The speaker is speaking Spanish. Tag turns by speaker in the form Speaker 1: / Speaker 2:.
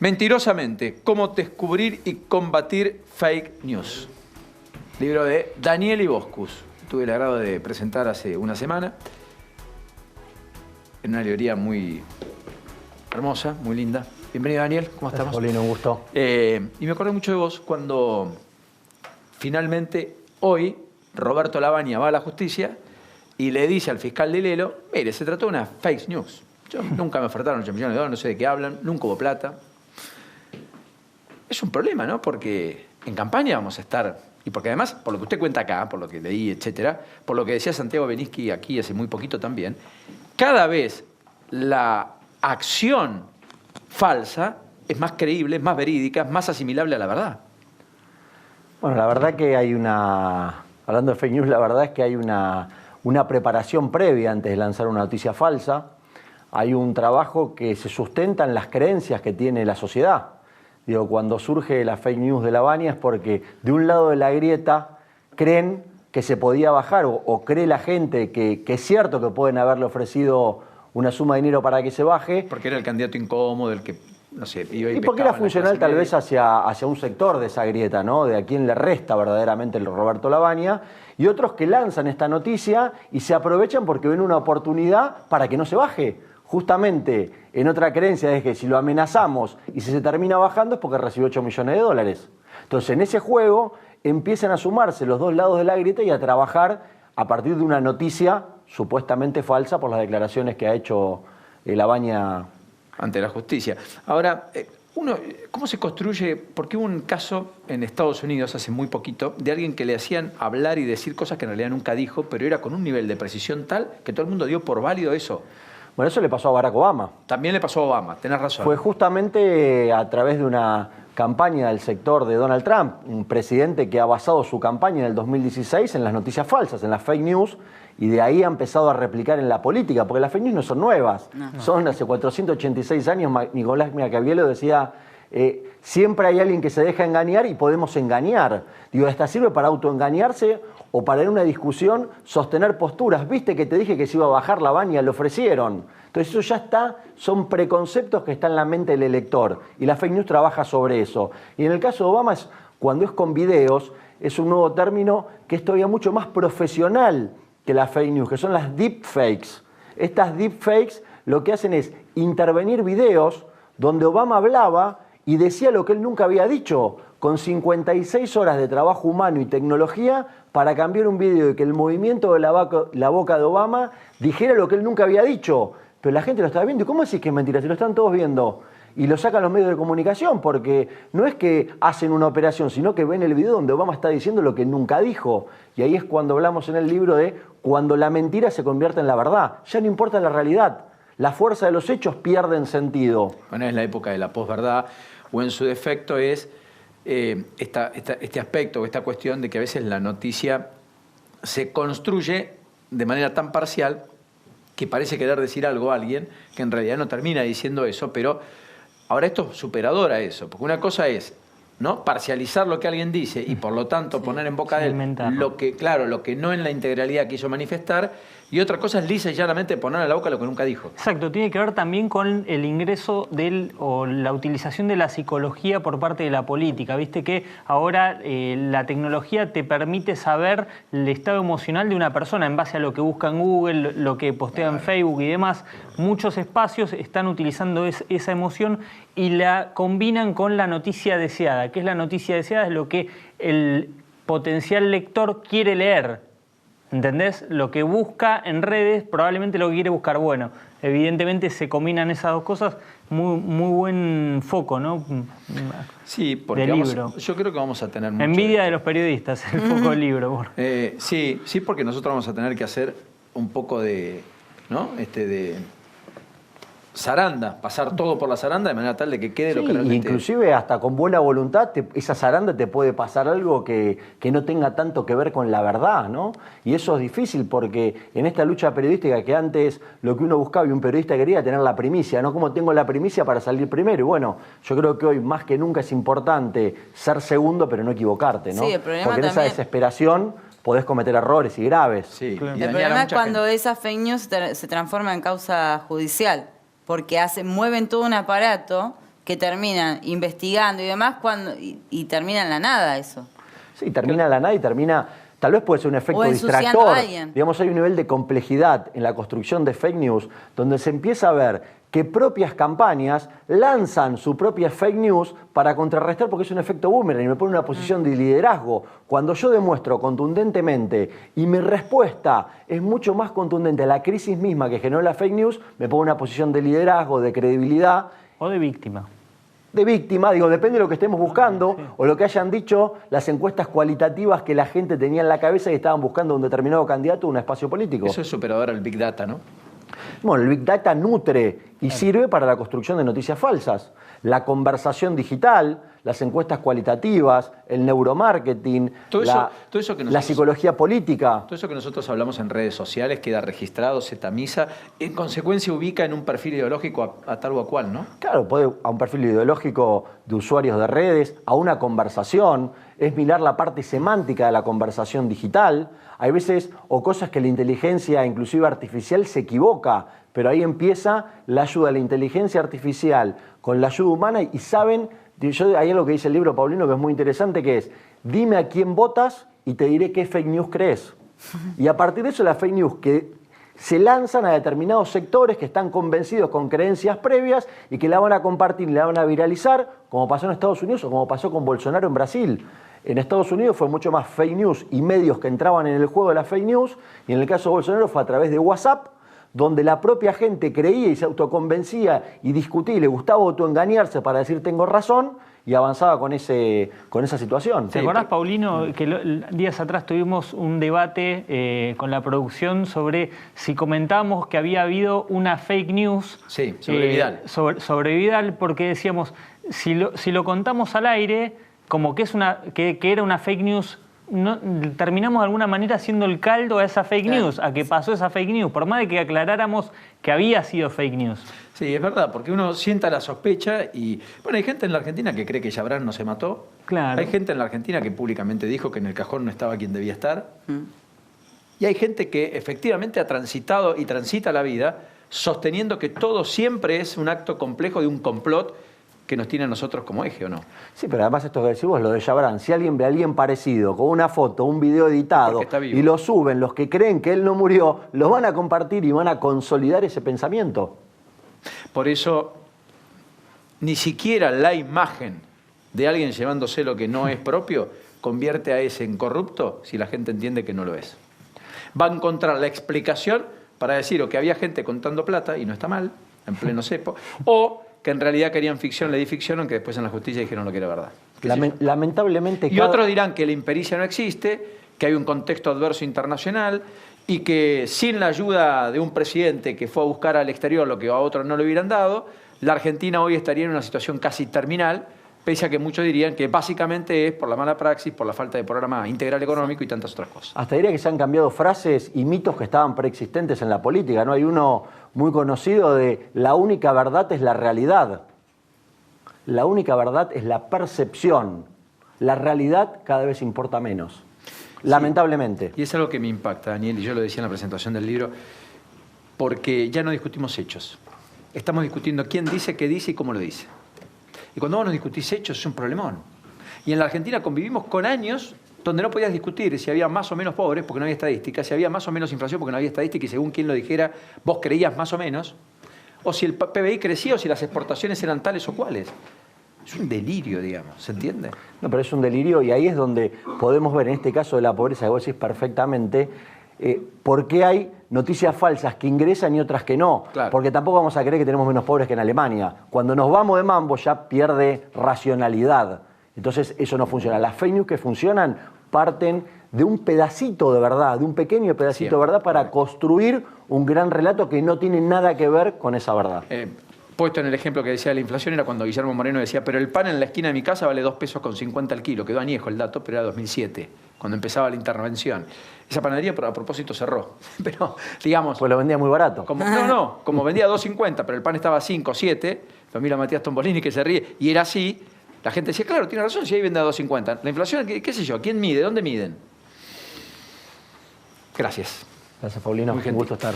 Speaker 1: Mentirosamente, cómo descubrir y combatir fake news. Libro de Daniel Iboscus. Tuve el agrado de presentar hace una semana. En una librería muy hermosa, muy linda. Bienvenido, Daniel. ¿Cómo estamos?
Speaker 2: Paulino, un gusto.
Speaker 1: Y me acordé mucho de vos cuando finalmente hoy Roberto Lavagna va a la justicia y le dice al fiscal de Lelo, mire, se trató de una fake news. Nunca me ofertaron 8 millones de dólares, no sé de qué hablan, nunca hubo plata. Es un problema, ¿no? Porque en campaña vamos a estar, y porque además, por lo que usted cuenta acá, por lo que leí, etcétera, por lo que decía Santiago Beninsky aquí hace muy poquito también, cada vez la acción falsa es más creíble, es más verídica, es más asimilable a la verdad.
Speaker 2: Bueno, la verdad que hay hablando de fake news, la verdad es que hay una preparación previa antes de lanzar una noticia falsa. Hay un trabajo que se sustenta en las creencias que tiene la sociedad. Digo, cuando surge la fake news de Lavagna es porque de un lado de la grieta creen que se podía bajar o cree la gente que es cierto que pueden haberle ofrecido una suma de dinero para que se baje.
Speaker 1: Porque era el candidato incómodo, el que, no sé, iba y
Speaker 2: porque era funcional tal vez hacia un sector de esa grieta, ¿no? De a quien le resta verdaderamente el Roberto Lavagna. Y otros que lanzan esta noticia y se aprovechan porque ven una oportunidad para que no se baje. Justamente en otra creencia es que si lo amenazamos y si se termina bajando es porque recibió 8 millones de dólares. Entonces en ese juego empiezan a sumarse los dos lados de la grieta y a trabajar a partir de una noticia supuestamente falsa por las declaraciones que ha hecho Lavagna
Speaker 1: ante la justicia. Ahora, ¿cómo se construye? Porque hubo un caso en Estados Unidos hace muy poquito de alguien que le hacían hablar y decir cosas que en realidad nunca dijo, pero era con un nivel de precisión tal que todo el mundo dio por válido eso.
Speaker 2: Bueno, eso le pasó a Barack Obama.
Speaker 1: También le pasó a Obama, tenés razón.
Speaker 2: Fue justamente a través de una campaña del sector de Donald Trump, un presidente que ha basado su campaña en el 2016 en las noticias falsas, en las fake news, y de ahí ha empezado a replicar en la política, porque las fake news no son nuevas. Son hace 486 años, Nicolás Maquiavelo decía, siempre hay alguien que se deja engañar y podemos engañar. Digo, esta sirve para autoengañarse o para en una discusión sostener posturas. Viste que te dije que se iba a bajar Lavagna, lo ofrecieron. Entonces eso ya está, son preconceptos que están en la mente del elector y la fake news trabaja sobre eso. Y en el caso de Obama, cuando es con videos, es un nuevo término que es todavía mucho más profesional que la fake news, que son las deepfakes. Estas deepfakes lo que hacen es intervenir videos donde Obama hablaba y decía lo que él nunca había dicho, con 56 horas de trabajo humano y tecnología para cambiar un video y que el movimiento de la boca de Obama dijera lo que él nunca había dicho. Pero la gente lo estaba viendo. ¿Y cómo decís que es mentira? Si lo están todos viendo. Y lo sacan los medios de comunicación, porque no es que hacen una operación, sino que ven el video donde Obama está diciendo lo que nunca dijo. Y ahí es cuando hablamos en el libro de cuando la mentira se convierte en la verdad. Ya no importa la realidad. La fuerza de los hechos pierde sentido.
Speaker 1: Bueno, es la época de la posverdad, o en su defecto es este aspecto, esta cuestión de que a veces la noticia se construye de manera tan parcial que parece querer decir algo a alguien que en realidad no termina diciendo eso, pero ahora esto es superador a eso, porque una cosa es, ¿no?, parcializar lo que alguien dice y por lo tanto poner en boca de él lo que no en la integralidad quiso manifestar, y otra cosa es lisa y llanamente poner a la boca lo que nunca dijo.
Speaker 3: Exacto, tiene que ver también con el ingreso o la utilización de la psicología por parte de la política. Viste que ahora la tecnología te permite saber el estado emocional de una persona en base a lo que busca en Google, lo que postea en Facebook y demás. Muchos espacios están utilizando esa emoción y la combinan con la noticia deseada. ¿Qué es la noticia deseada? Es lo que el potencial lector quiere leer. ¿Entendés? Lo que busca en redes probablemente lo que quiere buscar. Bueno, evidentemente se combinan esas dos cosas. Muy buen foco, ¿no?
Speaker 1: Sí, porque yo creo que vamos a tener mucho
Speaker 3: envidia de los periodistas, el foco del libro.
Speaker 1: Sí, porque nosotros vamos a tener que hacer un poco de, ¿no?, de zaranda, pasar todo por la zaranda de manera tal de que quede lo que realmente...
Speaker 2: Inclusive hasta con buena voluntad, esa zaranda te puede pasar algo que no tenga tanto que ver con la verdad, ¿no? Y eso es difícil porque en esta lucha periodística que antes lo que uno buscaba y un periodista quería tener la primicia, ¿no? ¿Cómo tengo la primicia para salir primero? Y bueno, yo creo que hoy más que nunca es importante ser segundo pero no equivocarte, ¿no?
Speaker 4: Sí, el problema
Speaker 2: porque en esa desesperación podés cometer errores y graves.
Speaker 1: Sí,
Speaker 3: Claro.
Speaker 1: y
Speaker 4: el problema es cuando
Speaker 1: gente.
Speaker 4: esa fake news se transforma en causa judicial, porque mueven todo un aparato que terminan investigando y demás y termina en la nada eso.
Speaker 2: Sí, termina en la nada y termina... Tal vez puede ser un efecto
Speaker 4: O ensuciando
Speaker 2: distractor.
Speaker 4: a alguien.
Speaker 2: Digamos, hay un nivel de complejidad en la construcción de fake news donde se empieza a ver que propias campañas lanzan su propia fake news para contrarrestar porque es un efecto boomerang y me pone en una posición de liderazgo. Cuando yo demuestro contundentemente y mi respuesta es mucho más contundente a la crisis misma que generó la fake news, me pongo en una posición de liderazgo, de credibilidad.
Speaker 3: O de víctima.
Speaker 2: De víctima, digo, depende de lo que estemos buscando o lo que hayan dicho las encuestas cualitativas que la gente tenía en la cabeza y estaban buscando un determinado candidato en un espacio político.
Speaker 1: Eso es superador al Big Data, ¿no?
Speaker 2: Bueno, el Big Data nutre y sirve para la construcción de noticias falsas. La conversación digital, las encuestas cualitativas, el neuromarketing,
Speaker 1: Todo eso que nosotros,
Speaker 2: la psicología política.
Speaker 1: Todo eso que nosotros hablamos en redes sociales queda registrado, se tamiza, en consecuencia ubica en un perfil ideológico a tal o a cual, ¿no?
Speaker 2: Claro, puede a un perfil ideológico de usuarios de redes, a una conversación, es mirar la parte semántica de la conversación digital. Hay veces o cosas que la inteligencia, inclusive artificial, se equivoca, pero ahí empieza la ayuda de la inteligencia artificial con la ayuda humana y saben, hay algo que dice el libro Paulino que es muy interesante, que es, dime a quién votas y te diré qué fake news crees. Y a partir de eso las fake news que se lanzan a determinados sectores que están convencidos con creencias previas y que la van a compartir y la van a viralizar, como pasó en Estados Unidos o como pasó con Bolsonaro en Brasil. En Estados Unidos fue mucho más fake news y medios que entraban en el juego de la fake news, y en el caso de Bolsonaro fue a través de WhatsApp, donde la propia gente creía y se autoconvencía y discutía y le gustaba autoengañarse para decir tengo razón y avanzaba con esa situación.
Speaker 3: ¿Te acordás, Paulino, que días atrás tuvimos un debate con la producción sobre si comentábamos que había habido una fake news
Speaker 1: sobre Vidal?
Speaker 3: Sobre Vidal, porque decíamos, si lo contamos al aire, como que era una fake news, no, terminamos de alguna manera haciendo el caldo a esa fake news, a que pasó esa fake news, por más de que aclaráramos que había sido fake news.
Speaker 1: Sí, es verdad, porque uno sienta la sospecha y... Bueno, hay gente en la Argentina que cree que Chabrán no se mató.
Speaker 3: Claro.
Speaker 1: Hay gente en la Argentina que públicamente dijo que en el cajón no estaba quien debía estar. Y hay gente que efectivamente ha transitado y transita la vida sosteniendo que todo siempre es un acto complejo de un complot que nos tiene a nosotros como eje, ¿o no?
Speaker 2: Sí, pero además esto que decís vos, lo de Chabrán, si alguien ve a alguien parecido, con una foto, un video editado, y lo suben, los que creen que él no murió, los van a compartir y van a consolidar ese pensamiento.
Speaker 1: Por eso, ni siquiera la imagen de alguien llevándose lo que no es propio convierte a ese en corrupto si la gente entiende que no lo es. Va a encontrar la explicación para decir o que había gente contando plata, y no está mal, en pleno cepo, o que en realidad querían ficción, le di ficción, aunque después en la justicia dijeron lo que era verdad.
Speaker 2: Lamentablemente...
Speaker 1: Y otros dirán que la impericia no existe, que hay un contexto adverso internacional y que sin la ayuda de un presidente que fue a buscar al exterior lo que a otros no le hubieran dado, la Argentina hoy estaría en una situación casi terminal, pese a que muchos dirían que básicamente es por la mala praxis, por la falta de programa integral económico y tantas otras cosas.
Speaker 2: Hasta diría que se han cambiado frases y mitos que estaban preexistentes en la política, ¿no? Hay uno muy conocido de la única verdad es la realidad. La única verdad es la percepción. La realidad cada vez importa menos. Lamentablemente.
Speaker 1: Y es algo que me impacta, Daniel, y yo lo decía en la presentación del libro, porque ya no discutimos hechos. Estamos discutiendo quién dice, qué dice y cómo lo dice. Y cuando vos no discutís hechos es un problemón. Y en la Argentina convivimos con años donde no podías discutir si había más o menos pobres porque no había estadística, si había más o menos inflación porque no había estadística y según quien lo dijera vos creías más o menos, o si el PBI crecía o si las exportaciones eran tales o cuales. Es un delirio, digamos, ¿se entiende?
Speaker 2: No, pero es un delirio y ahí es donde podemos ver en este caso de la pobreza, que vos decís perfectamente, por qué hay noticias falsas que ingresan y otras que no.
Speaker 1: Claro.
Speaker 2: Porque tampoco vamos a creer que tenemos menos pobres que en Alemania. Cuando nos vamos de mambo ya pierde racionalidad. Entonces eso no funciona. Las fake news que funcionan parten de un pedacito de verdad, de un pequeño pedacito de verdad para construir un gran relato que no tiene nada que ver con esa verdad.
Speaker 1: Puesto en el ejemplo que decía de la inflación era cuando Guillermo Moreno decía, pero el pan en la esquina de mi casa vale 2,50 pesos el kilo. Quedó añejo el dato, pero era 2007, cuando empezaba la intervención. Esa panadería a propósito cerró. Pero, digamos...
Speaker 2: Pues lo vendía muy barato.
Speaker 1: Como vendía 2,50, pero el pan estaba a 5, 7, familia Matías Tombolini que se ríe, y era así, la gente decía, claro, tiene razón, si ahí vende a 2,50. La inflación, qué sé yo, ¿quién mide? ¿Dónde miden? Gracias.
Speaker 2: Gracias, Paulino. Un gusto estar.